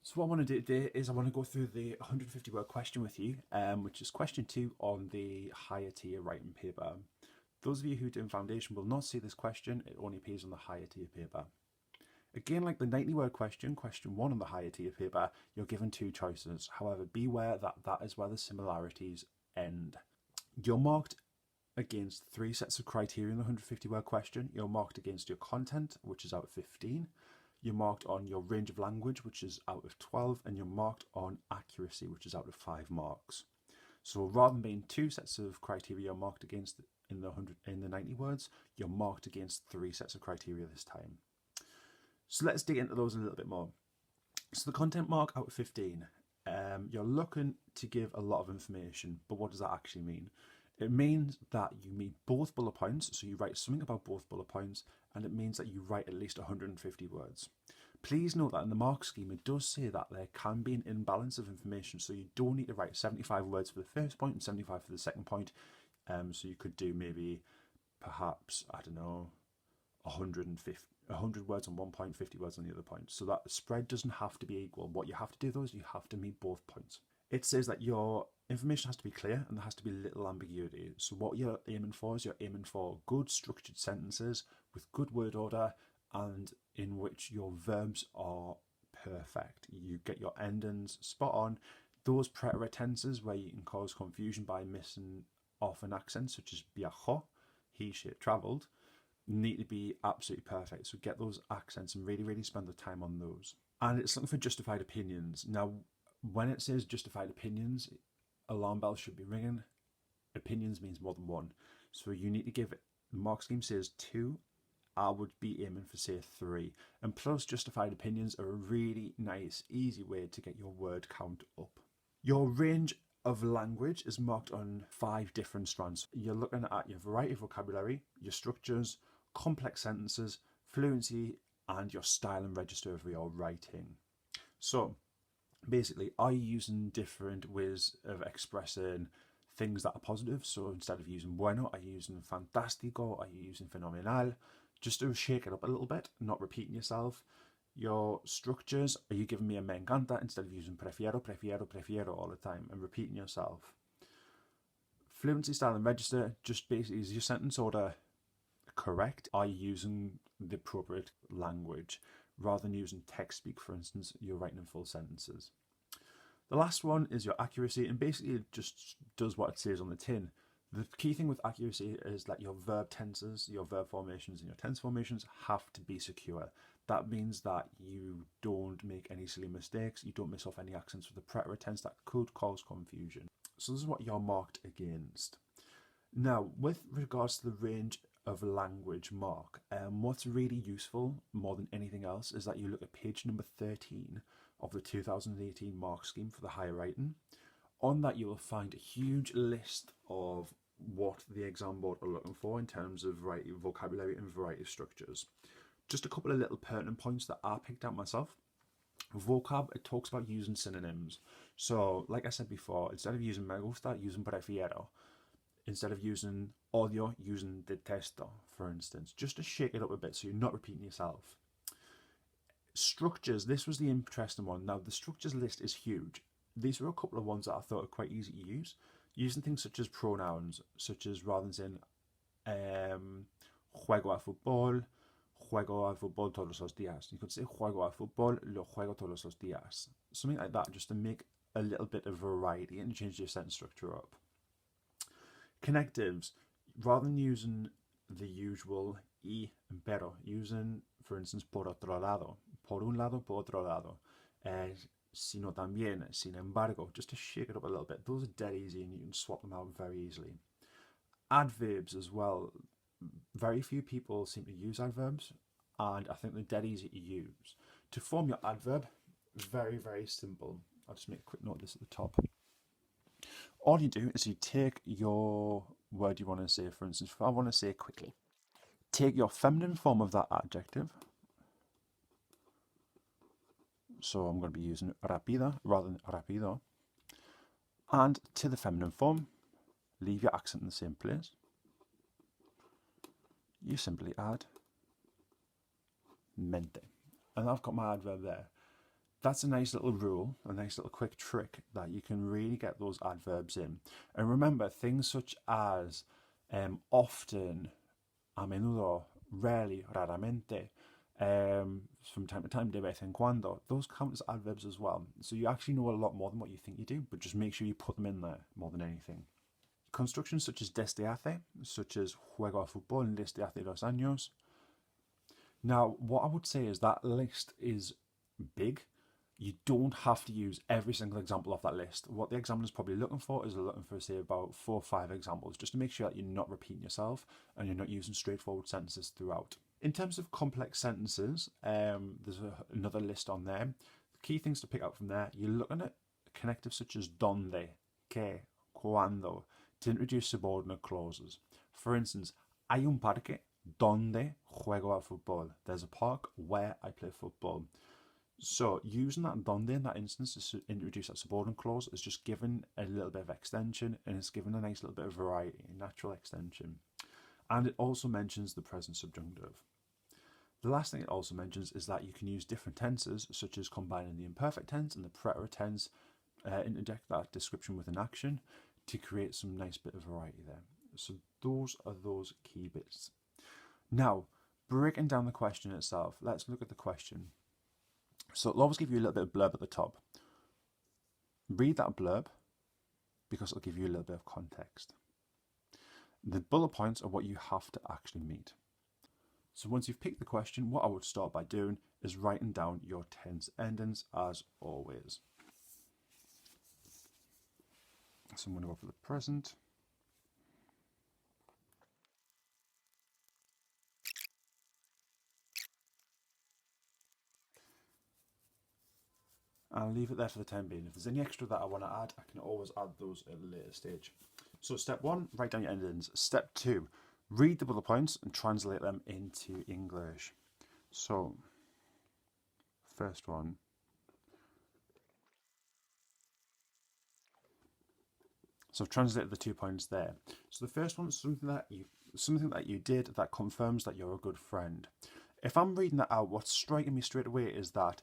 So what I want to do today is I want to go through the 150 word question with you, which is question 2 on the higher tier writing paper. Those of you who do foundation will not see this question, it only appears on the higher tier paper. Again, like the 90 word question, question 1 on the higher tier paper, you're given 2 choices. However, beware that that is where the similarities end. You're marked against 3 sets of criteria in the 150 word question. You're marked against your content, which is out of 15. You're marked on your range of language, which is out of 12, and you're marked on accuracy, which is out of 5 marks. So rather than being 2 sets of criteria you're marked against in the 90 words, you're marked against 3 sets of criteria this time. So let's dig into those a little bit more. So the content mark out of 15, you're looking to give a lot of information, but what does that actually mean? It means that you meet both bullet points, so you write something about both bullet points, and it means that you write at least 150 words. Please note that in the mark scheme, it does say that there can be an imbalance of information, so you don't need to write 75 words for the first point and 75 for the second point. So you could do maybe, perhaps, I don't know, 100 words on one point, 50 words on the other point. So that the spread doesn't have to be equal. What you have to do though is you have to meet both points. It says that your information has to be clear and there has to be little ambiguity. So what you're aiming for is you're aiming for good structured sentences with good word order and in which your verbs are perfect. You get your endings spot on. Those preterite tenses where you can cause confusion by missing off an accent, such as viajó, he, she, travelled, need to be absolutely perfect. So get those accents and really spend the time on those. And it's looking for justified opinions. Now, when it says justified opinions, alarm bells should be ringing. Opinions means more than one. So you need to give it, the mark scheme says 2. I would be aiming for say 3. And plus justified opinions are a really nice, easy way to get your word count up. Your range of language is marked on 5 different strands. You're looking at your variety of vocabulary, your structures, complex sentences, fluency, and your style and register of your writing. So basically, are you using different ways of expressing things that are positive? So instead of using bueno, are you using fantástico? Are you using fenomenal? Just to shake it up a little bit, not repeating yourself. Your structures, are you giving me a me encanta instead of using prefiero, prefiero, prefiero all the time and repeating yourself? Fluency, style and register, just basically is your sentence order correct? Are you using the appropriate language? Rather than using text speak, for instance, you're writing in full sentences. The last one is your accuracy, and basically it just does what it says on the tin. The key thing with accuracy is that your verb tenses, your verb formations and your tense formations have to be secure. That means that you don't make any silly mistakes, you don't miss off any accents with the preterite tense that could cause confusion. So this is what you're marked against. Now, with regards to the range of language mark, what's really useful more than anything else is that you look at page number 13 of the 2018 mark scheme for the higher writing. On that you will find a huge list of what the exam board are looking for in terms of variety of vocabulary and variety of structures. Just a couple of little pertinent points that I picked out myself. VOCAB, it talks about using synonyms. So like I said before, instead of using me gusta, using prefiero. Instead of using odio, using detesto, for instance, just to shake it up a bit so you're not repeating yourself. Structures, this was the interesting one. Now, the structures list is huge. These were a couple of ones that I thought were quite easy to use. Using things such as pronouns, such as rather than saying juego a fútbol todos los días. You could say juego a fútbol, lo juego todos los días. Something like that, just to make a little bit of variety and change your sentence structure up. Connectives, rather than using the usual y and pero, using, for instance, por otro lado, por un lado, por otro lado, sino también, sin embargo, just to shake it up a little bit. Those are dead easy and you can swap them out very easily. Adverbs as well. Very few people seem to use adverbs and I think they're dead easy to use. To form your adverb, very simple. I'll just make a quick note of this at the top. All you do is you take your word you want to say. For instance, if I want to say quickly, take your feminine form of that adjective. So I'm going to be using rápida rather than rápido. And to the feminine form, leave your accent in the same place. You simply add mente. And I've got my adverb there. That's a nice little rule, a nice little quick trick that you can really get those adverbs in. And remember, things such as often, a menudo, rarely, raramente, from time to time, de vez en cuando, those count as adverbs as well. So you actually know a lot more than what you think you do, but just make sure you put them in there more than anything. Constructions such as desde hace, such as juego a fútbol desde hace 2 años. Now, what I would say is that list is big. You don't have to use every single example off that list. What the examiner's probably looking for is they're looking for, say, about 4 or 5 examples, just to make sure that you're not repeating yourself and you're not using straightforward sentences throughout. In terms of complex sentences, there's another list on there. The key things to pick out from there, you're looking at connectives such as donde, que, cuando, to introduce subordinate clauses. For instance, hay un parque donde juego al fútbol. There's a park where I play football. So using that donde in that instance to introduce that subordinate clause is just given a little bit of extension, and it's given a nice little bit of variety, natural extension. And it also mentions the present subjunctive. The last thing it also mentions is that you can use different tenses, such as combining the imperfect tense and the preterite tense, interject that description with an action to create some nice bit of variety there. So those are those key bits. Now, breaking down the question itself, let's look at the question. So it'll always give you a little bit of blurb at the top. Read that blurb because it'll give you a little bit of context. The bullet points are what you have to actually meet. So once you've picked the question, what I would start by doing is writing down your tense endings as always. So I'm going to go for the present. I'll leave it there for the time being. If there's any extra that I want to add, I can always add those at a later stage. So step 1, write down your endings. Step 2, read the bullet points and translate them into English. So, first one. So I've translated the 2 points there. So the first one is something that you did that confirms that you're a good friend. If I'm reading that out, what's striking me straight away is that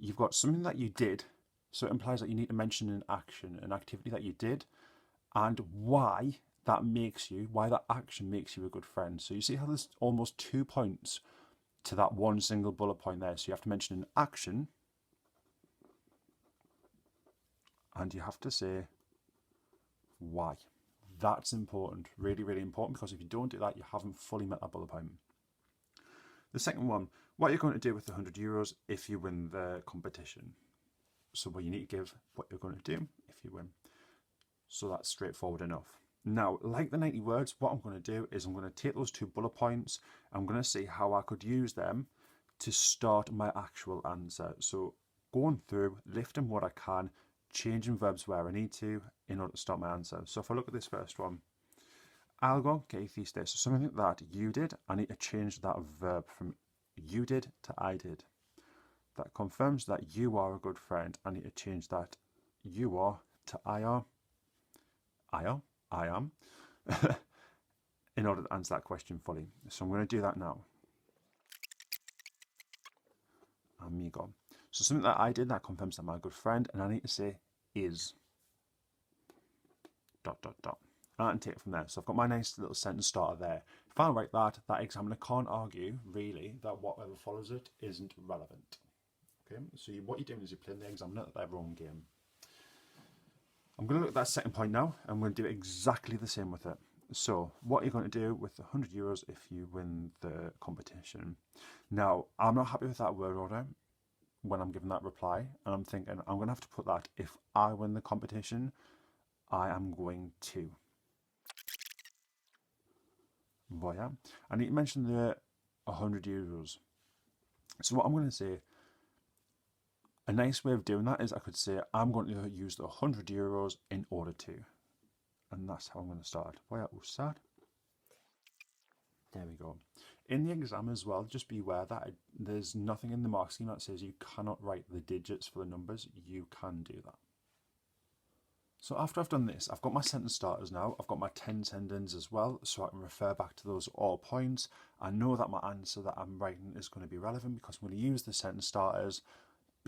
you've got something that you did, so it implies that you need to mention an action, an activity that you did, and why that action makes you a good friend. So you see how there's almost 2 points to that one single bullet point there. So you have to mention an action, and you have to say why. That's important, really, really important, because if you don't do that, you haven't fully met that bullet point. The second one, what you're going to do with the €100 if you win the competition. So what you need to give what you're going to do if you win. So that's straightforward enough. Now, like the 90 words, what I'm going to do is I'm going to take those 2 bullet points. I'm going to see how I could use them to start my actual answer. So going through, lifting what I can, changing verbs where I need to in order to start my answer. So if I look at this first one, algo que hiciste, so something that you did, I need to change that verb from you did to I did. That confirms that you are a good friend. I need to change that you are to I are. I am. In order to answer that question fully. So I'm going to do that now. Amigo. So something that I did that confirms that I'm a good friend, and I need to say is. ... And I can take it from there. So I've got my nice little sentence starter there. If I write that, that examiner can't argue, really, that whatever follows it isn't relevant. Okay, so what you're doing is you're playing the examiner at their own game. I'm going to look at that second point now, and I'm going to do exactly the same with it. So, what you're going to do with the €100 if you win the competition. Now, I'm not happy with that word order when I'm giving that reply, and I'm thinking I'm going to have to put that if I win the competition, I am going to. Voya. I need to mention the €100. So what I'm going to say, a nice way of doing that is I could say I'm going to use the €100 in order to. And that's how I'm going to start. Voy a usar. There we go. In the exam as well, just be aware that there's nothing in the mark scheme that says you cannot write the digits for the numbers. You can do that. So after I've done this, I've got my sentence starters now. I've got my 10 endings as well, so I can refer back to those all points. I know that my answer that I'm writing is going to be relevant because I'm going to use the sentence starters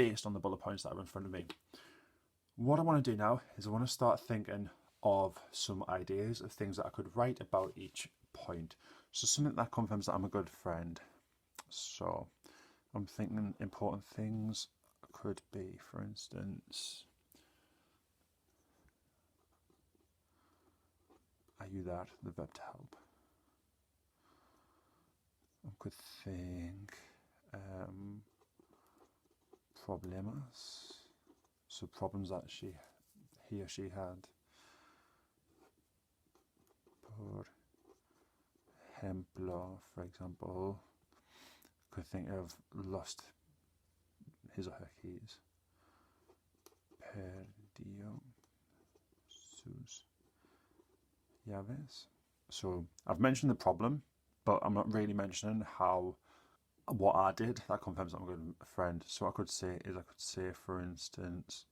based on the bullet points that are in front of me. What I want to do now is I want to start thinking of some ideas of things that I could write about each point. So something that confirms that I'm a good friend. So I'm thinking important things could be, for instance, are you there? The verb to help. I could think problemas. So problems that he or she had. Por ejemplo, for example, could think of lost his or her keys. Perdió sus llaves. So I've mentioned the problem, but I'm not really mentioning what I did. That confirms that I'm a good friend. So what I could say, for instance,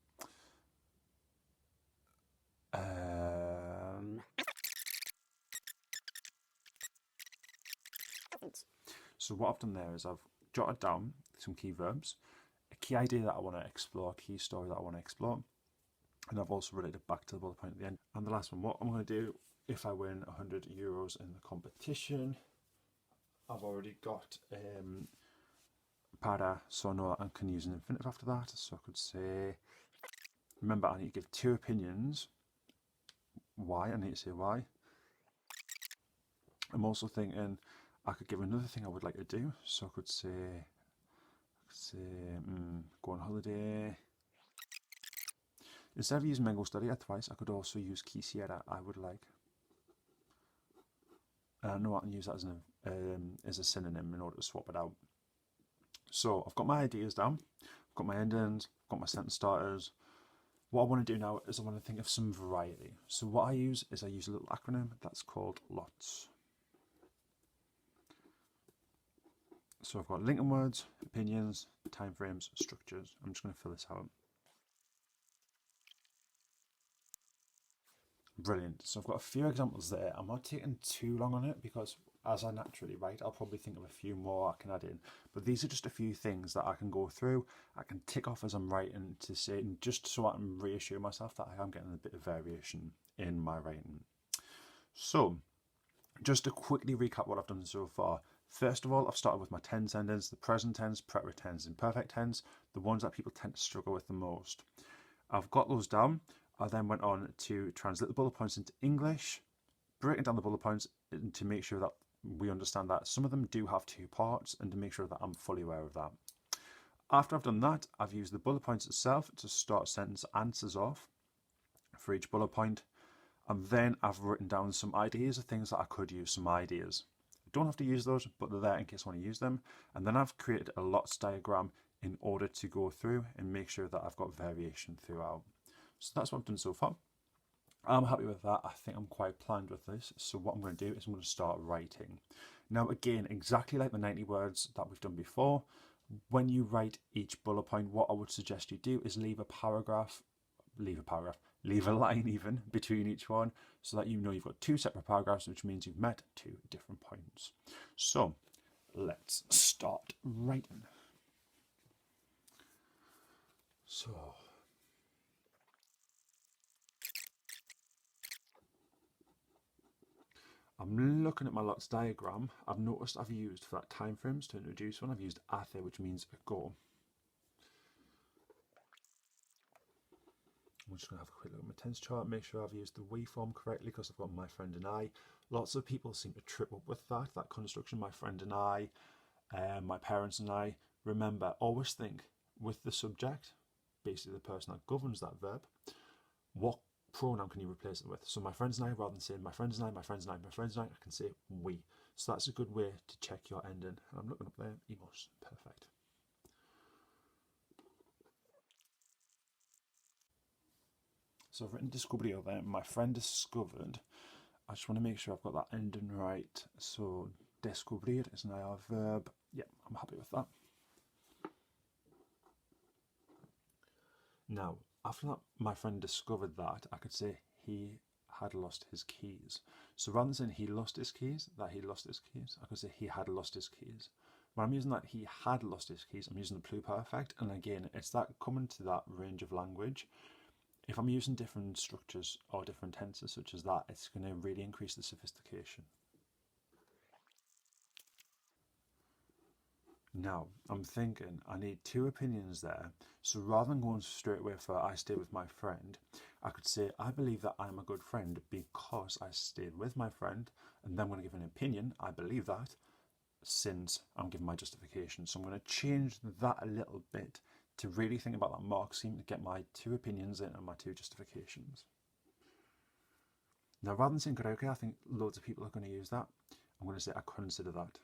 so what I've done there is I've jotted down some key verbs, a key idea that I want to explore, a key story that I want to explore, and I've also related back to the bullet point at the end. And the last one, what I'm going to do if I win €100 in the competition, I've already got para, so I know that I can use an infinitive after that. So I could say, remember, I need to give two opinions. Why? I need to say why. I'm also thinking I could give another thing I would like to do. So I could say go on holiday. Instead of using me gustaría twice, I could also use quisiera, I would like. And I know I can use that as a synonym in order to swap it out. So I've got my ideas down, I've got my endings, I've got my sentence starters. What I want to do now is I want to think of some variety. So what I use is a little acronym that's called LOTS. So I've got linking words, opinions, timeframes, structures. I'm just going to fill this out. Brilliant. So I've got a few examples there. I'm not taking too long on it because as I naturally write, I'll probably think of a few more I can add in. But these are just a few things that I can go through, I can tick off as I'm writing to say, just so I can reassure myself that I am getting a bit of variation in my writing. So just to quickly recap what I've done so far. First of all, I've started with my tense endings, the present tense, preterite tense, and perfect tense, the ones that people tend to struggle with the most. I've got those down. I then went on to translate the bullet points into English, breaking down the bullet points to make sure that we understand that some of them do have two parts and to make sure that I'm fully aware of that. After I've done that, I've used the bullet points itself to start sentence answers off for each bullet point. And then I've written down some ideas of things that I could use, some ideas. I don't have to use those, but they're there in case I want to use them. And then I've created a LOTS diagram in order to go through and make sure that I've got variation throughout. So that's what I've done so far. I'm happy with that. I think I'm quite planned with this. So what I'm going to do is I'm going to start writing. Now again, exactly like the 90 words that we've done before, when you write each bullet point, what I would suggest you do is leave a line even between each one so that you know you've got two separate paragraphs, which means you've met two different points. So let's start writing. So I'm looking at my LOTS diagram. I've noticed I've used, for that time frames to introduce one, I've used hace, which means ago. I'm just going to have a quick look at my tense chart, make sure I've used the we form correctly because I've got my friend and I. Lots of people seem to trip up with that construction, my friend and I, my parents and I. Remember, always think with the subject, basically the person that governs that verb, what pronoun can you replace it with? So my friends and I, rather than saying my friends and I, my friends and I, my friends and I can say we. So that's a good way to check your ending. I'm looking up there, emos, perfect. So I've written descubrir there, my friend discovered. I just want to make sure I've got that ending right. So descubrir is an IR verb. Yeah, I'm happy with that. Now, after that, my friend discovered that, I could say he had lost his keys. So rather than saying he lost his keys, I could say he had lost his keys. when I'm using that he had lost his keys, I'm using the pluperfect, and again, it's that coming to that range of language. If I'm using different structures or different tenses such as that, it's going to really increase the sophistication. Now, I'm thinking I need two opinions there, so rather than going straight away for I stayed with my friend, I could say I believe that I'm a good friend because I stayed with my friend, and then I'm going to give an opinion, I believe that, since I'm giving my justification. So I'm going to change that a little bit to really think about that mark scheme to get my two opinions in and my two justifications. Now, rather than saying karaoke, I think loads of people are going to use that. I'm going to say I consider that.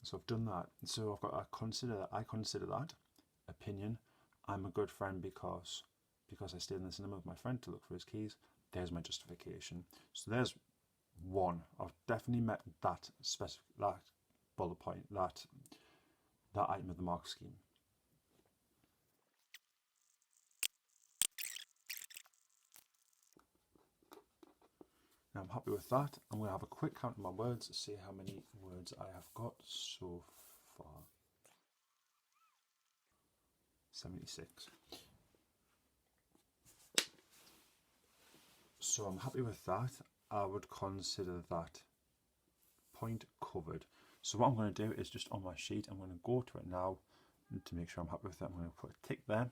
So I've done that. So I've got I consider that opinion. I'm a good friend because I stayed in the cinema with my friend to look for his keys. There's my justification. So there's one. I've definitely met that that bullet point, that item of the mark scheme. Now I'm happy with that. I'm going to have a quick count of my words to see how many words I have got so far. 76. So I'm happy with that. I would consider that point covered. So what I'm going to do is just on my sheet, I'm going to go to it now, and to make sure I'm happy with it, I'm going to put a tick there,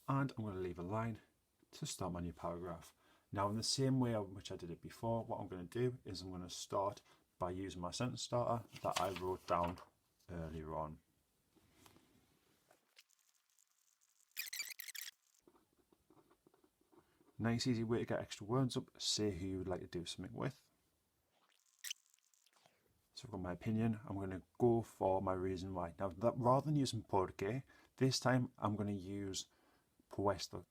and I'm going to leave a line to start my new paragraph. Now, in the same way in which I did it before, what I'm going to do is I'm going to start by using my sentence starter that I wrote down earlier on. Nice easy way to get extra words up, say who you would like to do something with. So I've got my opinion, I'm going to go for my reason why. Now, that, rather than using porque, this time I'm going to use puesto.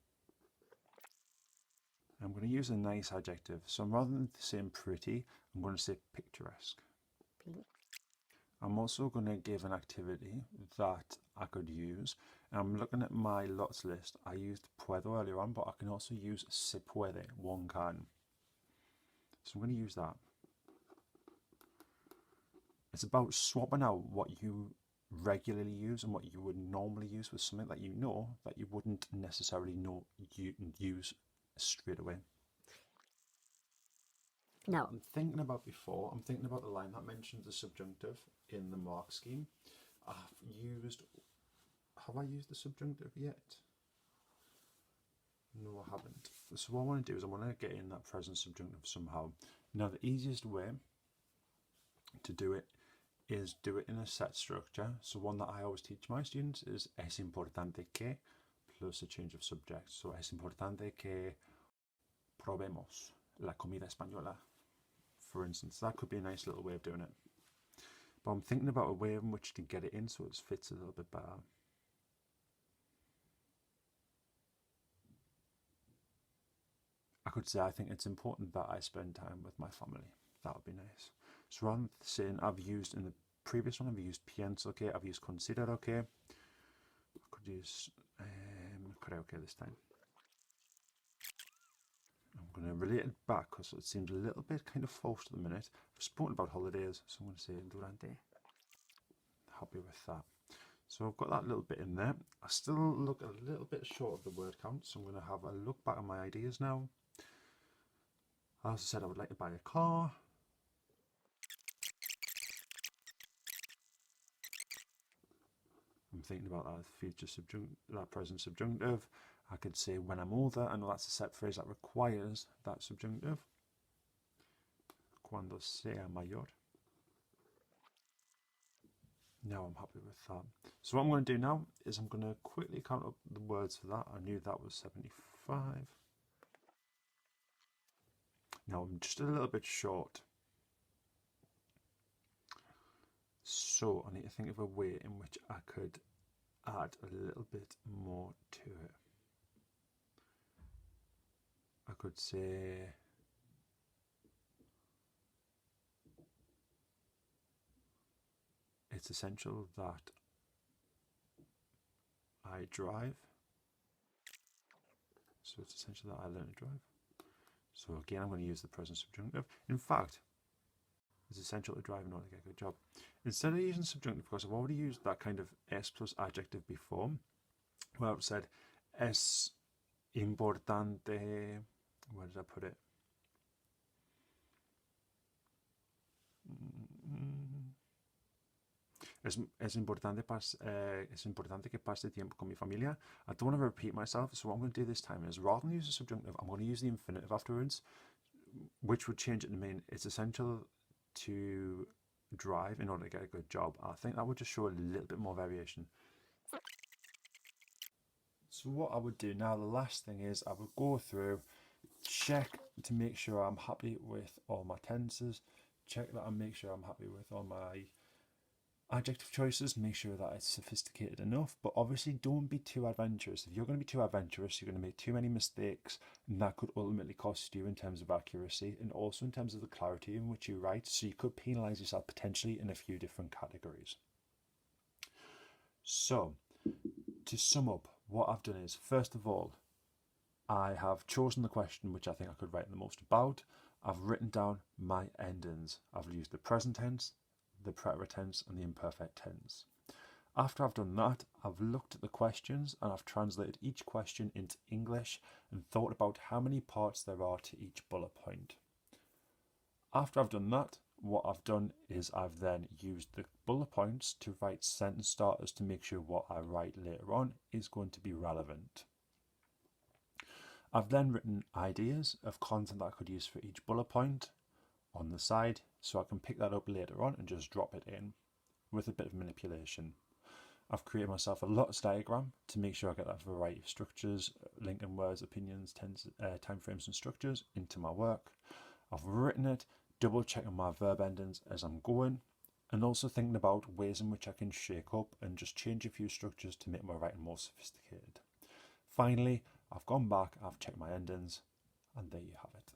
I'm going to use a nice adjective. So rather than saying pretty, I'm going to say picturesque. I'm also going to give an activity that I could use. I'm looking at my lots list. I used puedo earlier on, but I can also use se puede, one can. So I'm going to use that. It's about swapping out what you regularly use and what you would normally use with something that you know that you wouldn't necessarily know you use straight away. No. I'm thinking about the line that mentions the subjunctive in the mark scheme. Have I used the subjunctive yet? No, I haven't. So what I want to do is I want to get in that present subjunctive somehow. Now, the easiest way to do it is do it in a set structure. So one that I always teach my students is es importante que plus a change of subject. So es importante que probemos la comida española, for instance. That could be a nice little way of doing it. But I'm thinking about a way in which to get it in so it fits a little bit better. I could say I think it's important that I spend time with my family. That would be nice. So rather than saying I've used in the previous one, I've used pienso que, I've used considero que. I could use creo que this time. I'm going to relate it back because it seems a little bit kind of forced at the minute. I've spoken about holidays, so I'm going to say durante. Happy with that. So I've got that little bit in there. I still look a little bit short of the word count, so I'm going to have a look back at my ideas now. As I said, I would like to buy a car. I'm thinking about that future subjunctive, that present subjunctive. I could say when I'm older. I know that's a set phrase that requires that subjunctive. Cuando sea mayor. Now I'm happy with that. So what I'm going to do now is I'm going to quickly count up the words for that. I knew that was 75. Now I'm just a little bit short. So I need to think of a way in which I could add a little bit more to it. I could say it's essential that I drive. So it's essential that I learn to drive. So again, I'm going to use the present subjunctive. In fact, it's essential to drive in order to get a good job. Instead of using subjunctive, because I've already used that kind of S plus adjective before, where I've said, es importante, where did I put it? Es importante que pase tiempo con mi familia. I don't want to repeat myself, so what I'm going to do this time is, rather than use the subjunctive, I'm going to use the infinitive afterwards, which would change it to mean it's essential to drive in order to get a good job. I think that would just show a little bit more variation. So what I would do now, the last thing is I would go through, check to make sure I'm happy with all my tenses, check that I make sure I'm happy with all my adjective choices, make sure that it's sophisticated enough, but obviously don't be too adventurous. If you're going to be too adventurous, you're going to make too many mistakes, and that could ultimately cost you in terms of accuracy and also in terms of the clarity in which you write, so you could penalise yourself potentially in a few different categories. So, to sum up, what I've done is, first of all, I have chosen the question which I think I could write the most about. I've written down my endings. I've used the present tense, the preterite tense and the imperfect tense. After I've done that, I've looked at the questions and I've translated each question into English and thought about how many parts there are to each bullet point. After I've done that, what I've done is I've then used the bullet points to write sentence starters to make sure what I write later on is going to be relevant. I've then written ideas of content that I could use for each bullet point on the side, so I can pick that up later on and just drop it in with a bit of manipulation. I've created myself a lots diagram to make sure I get that variety of structures, linking words, opinions, time frames and structures into my work. I've written it, double checking my verb endings as I'm going, and also thinking about ways in which I can shake up and just change a few structures to make my writing more sophisticated. Finally, I've gone back, I've checked my endings, and there you have it.